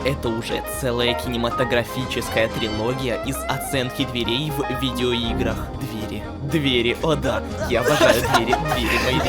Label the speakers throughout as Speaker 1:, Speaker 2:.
Speaker 1: это уже целая кинематографическая трилогия из оценки дверей в видеоиграх. Двери, о да, я обожаю двери, мои двери,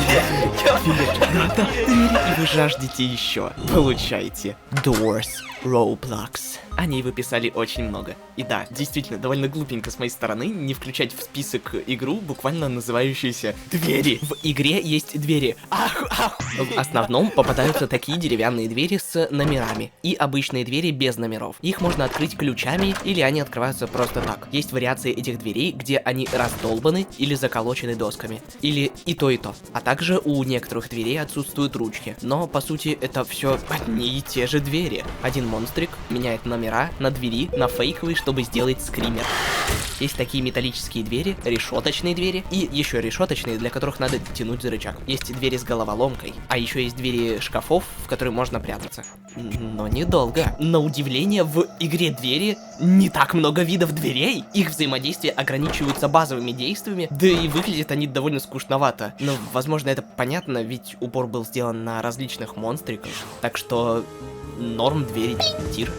Speaker 1: и вы жаждете еще. Получайте. Doors. Roblox. О ней вы писали очень много. И да, действительно, довольно глупенько с моей стороны не включать в список игру, буквально называющуюся «Двери». В игре есть двери. В основном попадаются такие деревянные двери с номерами и обычные двери без номеров. Их можно открыть ключами или они открываются просто так. Есть вариации этих дверей, где они раздолбаны или заколочены досками. Или и то, и то. А также у некоторых дверей отсутствуют ручки. Но по сути это все одни и те же двери. Один монстрик меняет номера на двери на фейковые, чтобы сделать скример. Есть такие металлические двери, решеточные двери и еще решеточные, для которых надо тянуть за рычаг. Есть двери с головоломкой, а еще есть двери шкафов, в которые можно прятаться. Но недолго. На удивление, в игре двери не так много видов дверей. Их взаимодействие ограничиваются базовыми действиями, да и выглядят они довольно скучновато. Но, возможно, это понятно, ведь упор был сделан на различных монстриках. Так что норм двери тир.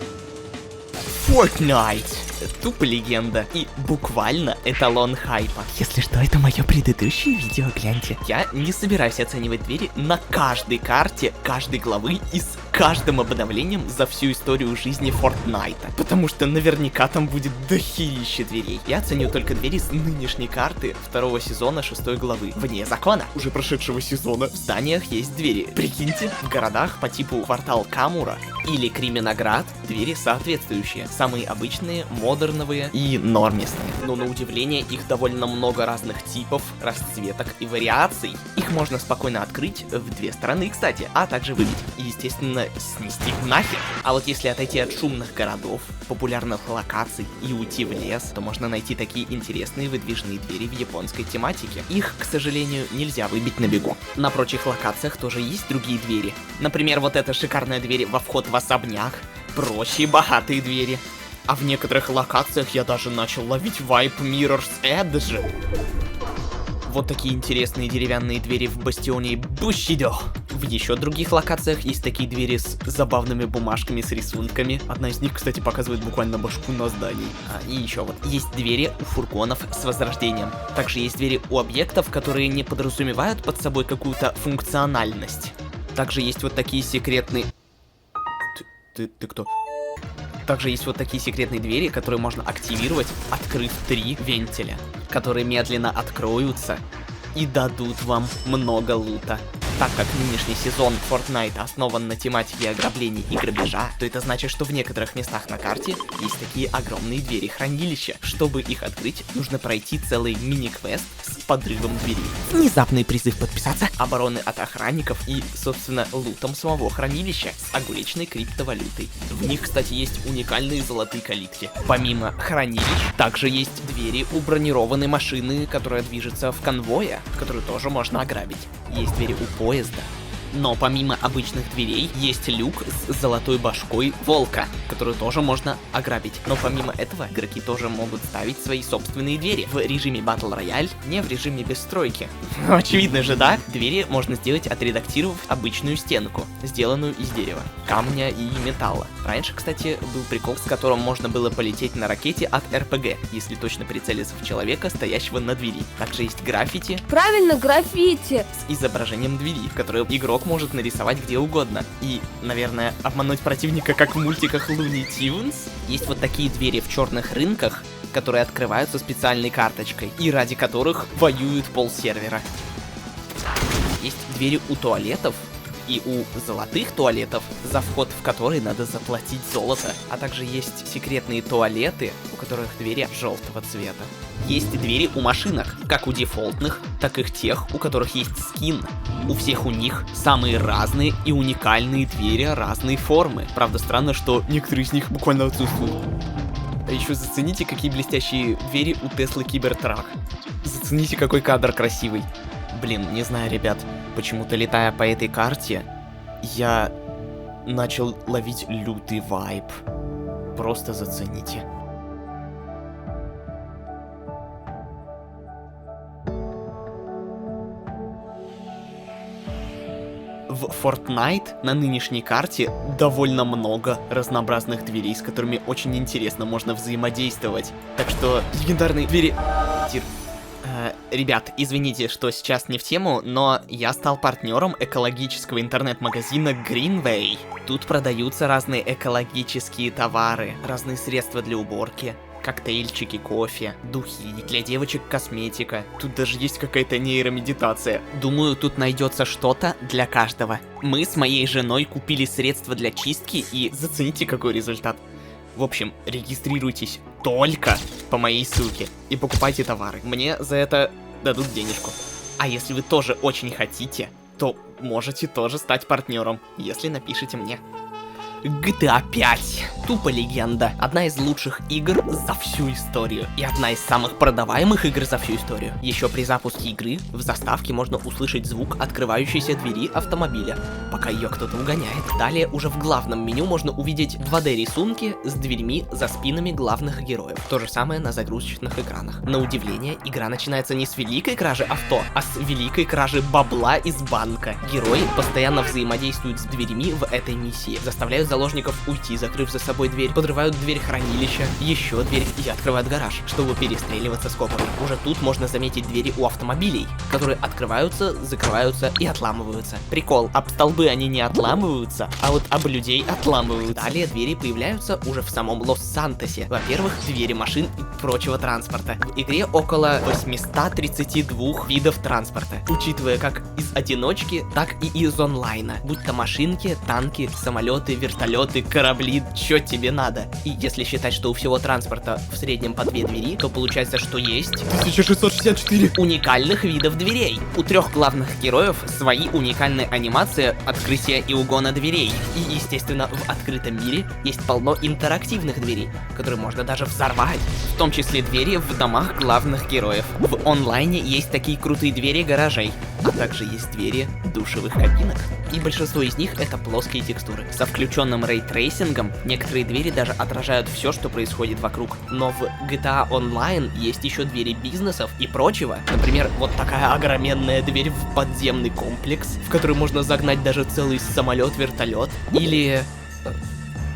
Speaker 1: Fortnite. Тупо легенда. И буквально эталон хайпа. Если что, это мое предыдущее видео, гляньте. Я не собираюсь оценивать двери на каждой карте, каждой главы и с каждым обновлением за всю историю жизни Fortnite. Потому что наверняка там будет дохерища дверей. Я оценю только двери с нынешней карты 2-го сезона 6-й главы. Вне закона. Уже прошедшего сезона. В зданиях есть двери. Прикиньте, в городах по типу квартал Камура или Креминоград двери соответствующие. Самые обычные, модерновые и нормисные. Но на удивление их довольно много разных типов, расцветок и вариаций. Их можно спокойно открыть в две стороны, кстати, а также выбить. И, естественно, снести нахер. А вот если отойти от шумных городов, популярных локаций и уйти в лес, то можно найти такие интересные выдвижные двери в японской тематике. Их, к сожалению, нельзя выбить на бегу. На прочих локациях тоже есть другие двери. Например, вот эта шикарная дверь во вход в особняк, прочие богатые двери. А в некоторых локациях я даже начал ловить вайп Mirror's Edge. Вот такие интересные деревянные двери в бастионе Бушидо. В еще других локациях есть такие двери с забавными бумажками, с рисунками. Одна из них, кстати, показывает буквально башку на здании. И еще вот, есть двери у фургонов с возрождением. Также есть двери у объектов, которые не подразумевают под собой какую-то функциональность. Также есть вот такие секретные... Ты кто? Также есть вот такие секретные двери, которые можно активировать, открыв 3 вентиля, которые медленно откроются и дадут вам много лута. Так как нынешний сезон Fortnite основан на тематике ограблений и грабежа, то это значит, что в некоторых местах на карте есть такие огромные двери-хранилища. Чтобы их открыть, нужно пройти целый мини-квест с подрывом двери. Внезапный призыв подписаться, обороны от охранников и, собственно, лутом самого хранилища с огуречной криптовалютой. В них, кстати, есть уникальные золотые калитки. Помимо хранилищ, также есть двери у бронированной машины, которая движется в конвое, которую тоже можно ограбить. Есть двери у поезда. Но помимо обычных дверей, есть люк с золотой башкой волка, которую тоже можно ограбить. Но помимо этого, игроки тоже могут ставить свои собственные двери в режиме Battle Royale, не в режиме без стройки. Очевидно же, да? Двери можно сделать, отредактировав обычную стенку, сделанную из дерева, камня и металла. Раньше, кстати, был прикол, с которым можно было полететь на ракете от РПГ, если точно прицелиться в человека, стоящего на двери. Также есть граффити.
Speaker 2: Правильно, граффити!
Speaker 1: С изображением двери, которое игрок может нарисовать где угодно. И, наверное, обмануть противника, как в мультиках Looney Tunes. Есть вот такие двери в черных рынках, которые открываются специальной карточкой, и ради которых воюют полсервера. Есть двери у туалетов и у золотых туалетов, за вход в которые надо заплатить золото. А также есть секретные туалеты, у которых двери желтого цвета. Есть двери у машинок, как у дефолтных, так и тех, у которых есть скин. У всех у них самые разные и уникальные двери разной формы. Правда, странно, что некоторые из них буквально отсутствуют. А еще зацените, какие блестящие двери у Теслы Кибертрак. Зацените, какой кадр красивый. Блин, не знаю, ребят, почему-то летая по этой карте, я начал ловить лютый вайб. Просто зацените. в Fortnite на нынешней карте довольно много разнообразных дверей, с которыми очень интересно можно взаимодействовать. Так что легендарные двери... Ребят, извините, что сейчас не в тему, но я стал партнером экологического интернет-магазина Greenway. Тут продаются разные экологические товары, разные средства для уборки, коктейльчики, кофе, духи, для девочек косметика. Тут даже есть какая-то нейромедитация. Думаю, тут найдется что-то для каждого. Мы с моей женой купили средства для чистки и зацените, какой результат. В общем, регистрируйтесь только по моей ссылке и покупайте товары. Мне за это дадут денежку. А если вы тоже очень хотите, то можете тоже стать партнером, если напишите мне. GTA 5. Тупо легенда. Одна из лучших игр за всю историю. И одна из самых продаваемых игр за всю историю. Еще при запуске игры в заставке можно услышать звук открывающейся двери автомобиля, пока ее кто-то угоняет. Далее уже в главном меню можно увидеть 2D рисунки с дверьми за спинами главных героев. То же самое на загрузочных экранах. На удивление, игра начинается не с великой кражи авто, а с великой кражи бабла из банка. Герои постоянно взаимодействуют с дверями в этой миссии, заставляют заложников уйти, закрыв за собой дверь, подрывают дверь хранилища, еще дверь и открывают гараж, чтобы перестреливаться с копами. Уже тут можно заметить двери у автомобилей, которые открываются, закрываются и отламываются. Прикол, об столбы они не отламываются, а вот об людей отламываются. Далее двери появляются уже в самом Лос-Сантосе. Во-первых, двери машин и прочего транспорта. В игре около 832 видов транспорта, учитывая как из одиночки, так и из онлайна. Будь то машинки, танки, самолеты, вертолеты, корабли, чё тебе надо. И если считать, что у всего транспорта в среднем по 2 двери, то получается, что есть 1664 уникальных видов дверей. У 3 главных героев свои уникальные анимации открытия и угона дверей. И, естественно, в открытом мире есть полно интерактивных дверей, которые можно даже взорвать. В том числе двери в домах главных героев. В онлайне есть такие крутые двери гаражей, а также есть двери душевых кабинок. И большинство из них это плоские текстуры. Со включенным рейтрейсингом некоторые двери даже отражают все, что происходит вокруг. Но в GTA Online есть еще двери бизнесов и прочего. Например, вот такая огроменная дверь в подземный комплекс, в который можно загнать даже целый самолет-вертолет. Или...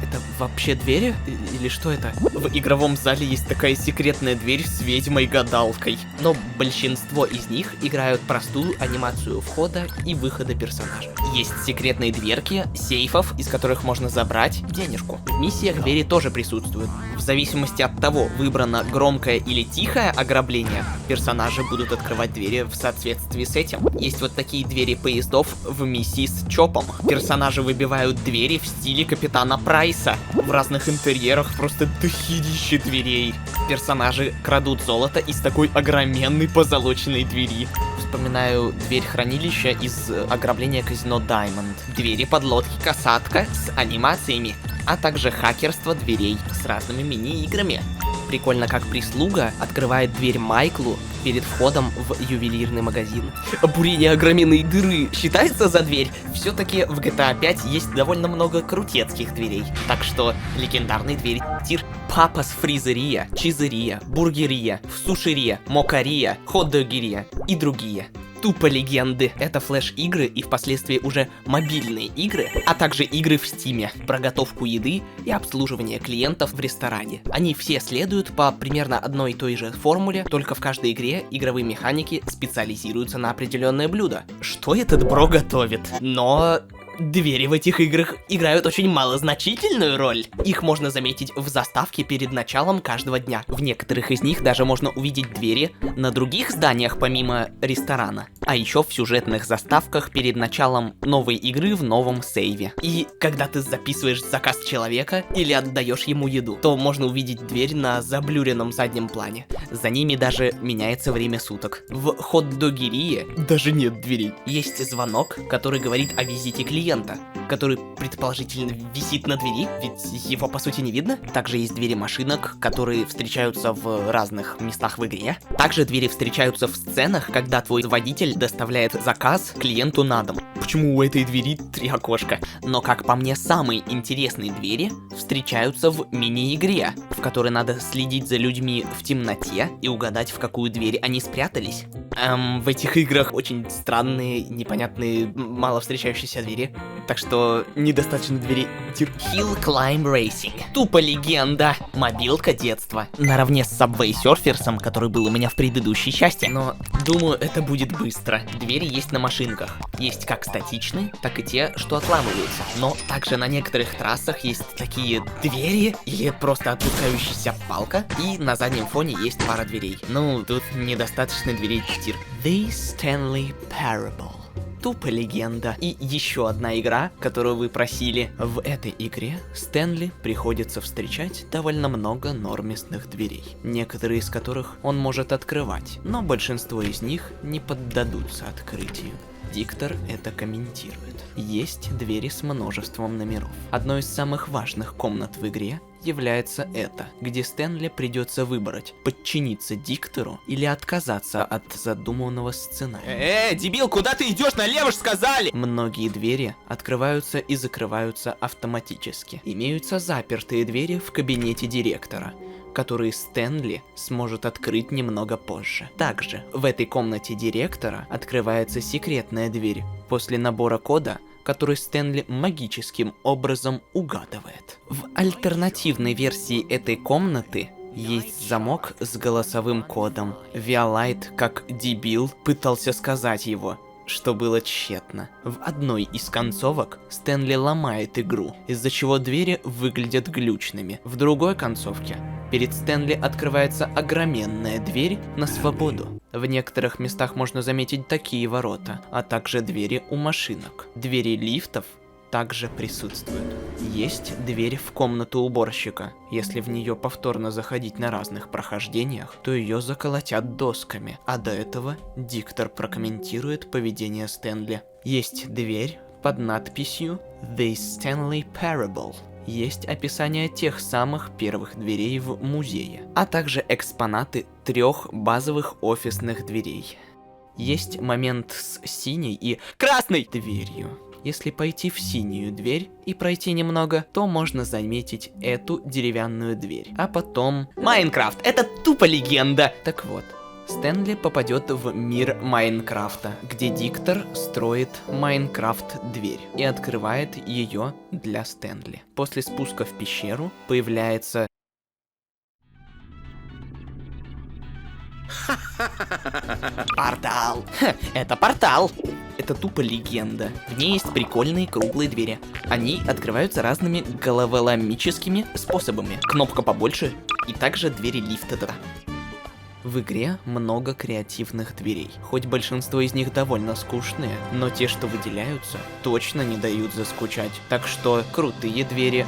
Speaker 1: Это вообще двери? Или что это? В игровом зале есть такая секретная дверь с ведьмой-гадалкой. Но большинство из них играют простую анимацию входа и выхода персонажа. Есть секретные дверки, сейфов, из которых можно забрать денежку. В миссиях двери тоже присутствуют. В зависимости от того, выбрано громкое или тихое ограбление, персонажи будут открывать двери в соответствии с этим. Есть вот такие двери поездов в миссии с Чопом. Персонажи выбивают двери в стиле Капитана Прайса. В разных интерьерах просто дохерища дверей. Персонажи крадут золото из такой огроменной позолоченной двери. Вспоминаю дверь хранилища из ограбления казино Diamond. Двери подлодки Касатка с анимациями, а также хакерство дверей с разными мини-играми. Прикольно, как прислуга открывает дверь Майклу перед входом в ювелирный магазин. Бурение огроменной дыры считается за дверь? Все-таки в GTA 5 есть довольно много крутецких дверей. Так что легендарные двери тир Папас Фризерия, Чизерия, Бургерия, Сушерия, Мокария, Хот-догерия и другие. Тупо легенды. Это флеш-игры и впоследствии уже мобильные игры, а также игры в Стиме про готовку еды и обслуживание клиентов в ресторане. Они все следуют по примерно одной и той же формуле, только в каждой игре игровые механики специализируются на определенное блюдо. Что этот бро готовит? Но... двери в этих играх играют очень малозначительную роль. Их можно заметить в заставке перед началом каждого дня. В некоторых из них даже можно увидеть двери на других зданиях помимо ресторана. А еще в сюжетных заставках перед началом новой игры в новом сейве. И когда ты записываешь заказ человека или отдаешь ему еду, то можно увидеть дверь на заблюренном заднем плане. За ними даже меняется время суток. В Хот-догерии даже нет дверей. Есть звонок, который говорит о визите клиента. клиента, который предположительно висит на двери, ведь его по сути не видно. Также есть двери машинок, которые встречаются в разных местах в игре. Также двери встречаются в сценах, когда твой водитель доставляет заказ клиенту на дом. Почему у этой двери 3 окошка? Но, как по мне, самые интересные двери встречаются в мини-игре, в которой надо следить за людьми в темноте и угадать, в какую дверь они спрятались. В этих играх очень странные, непонятные, мало встречающиеся двери. Так что недостаточно дверей. Hill Climb Racing. Тупо легенда. Мобилка детства. Наравне с Subway Surfers, который был у меня в предыдущей части. Но думаю, это будет быстро. Двери есть на машинках. Есть как статичные, так и те, что отламываются. Но также на некоторых трассах есть такие двери, или просто отпускающаяся палка. И на заднем фоне есть пара дверей. Ну, тут недостаточно дверей. The Stanley Parable. Тупо легенда. И еще одна игра, которую вы просили. В этой игре Стэнли приходится встречать довольно много нормисных дверей, некоторые из которых он может открывать, но большинство из них не поддадутся открытию. Диктор это комментирует. Есть двери с множеством номеров. Одной из самых важных комнат в игре является это, где Стэнли придется выбрать, подчиниться диктору или отказаться от задуманного сценария. Дебил, куда ты идешь? Налево ж сказали! Многие двери открываются и закрываются автоматически. Имеются запертые двери в кабинете директора, которые Стэнли сможет открыть немного позже. Также в этой комнате директора открывается секретная дверь после набора кода, который Стэнли магическим образом угадывает. В альтернативной версии этой комнаты есть замок с голосовым кодом. Виолайт, как дебил, пытался сказать его, что было тщетно. В одной из концовок Стэнли ломает игру, из-за чего двери выглядят глючными. В другой концовке перед Стэнли открывается огроменная дверь на свободу. В некоторых местах можно заметить такие ворота, а также двери у машинок. Двери лифтов также присутствуют. Есть дверь в комнату уборщика. Если в нее повторно заходить на разных прохождениях, то ее заколотят досками. А до этого диктор прокомментирует поведение Стэнли. Есть дверь под надписью The Stanley Parable. Есть описание тех самых первых дверей в музее, а также экспонаты 3 базовых офисных дверей. Есть момент с синей и красной дверью. Если пойти в синюю дверь и пройти немного, то можно заметить эту деревянную дверь. А потом... Майнкрафт! Это тупо легенда! Так вот, Стэнли попадет в мир Майнкрафта, где диктор строит Майнкрафт-дверь и открывает ее для Стэнли. После спуска в пещеру появляется... Портал! Это портал! Это тупо легенда. В ней есть прикольные круглые двери. Они открываются разными головоломическими способами. Кнопка побольше и также двери лифта. В игре много креативных дверей. Хоть большинство из них довольно скучные, но те, что выделяются, точно не дают заскучать. Так что крутые двери.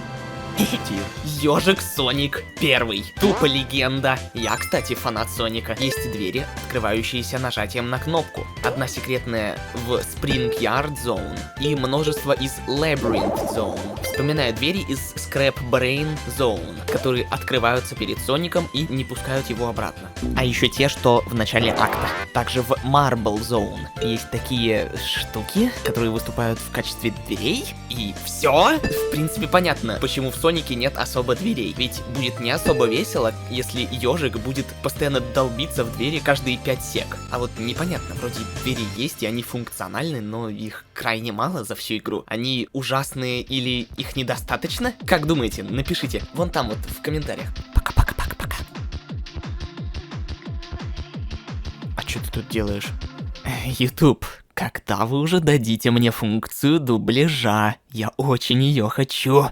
Speaker 1: Ёжик Соник 1. Тупо легенда. Я, кстати, фанат Соника. Есть двери, открывающиеся нажатием на кнопку. Одна секретная в Spring Yard Zone и множество из Labyrinth Zone. Вспоминаю двери из Scrap Brain Zone, которые открываются перед Соником и не пускают его обратно. А еще те, что в начале акта. Также в Marble Zone есть такие штуки, которые выступают в качестве дверей. И все. В принципе, понятно, почему в Сонике нет особо дверей. Ведь будет не особо весело, если ежик будет постоянно долбиться в двери каждые 5 сек. А вот непонятно, вроде двери есть и они функциональны, но их крайне мало за всю игру. Они ужасные или их недостаточно? Как думаете? Напишите вон там вот в комментариях. Пока-пока-пока-пока. А что ты тут делаешь? YouTube, когда вы уже дадите мне функцию дубляжа? Я очень ее хочу.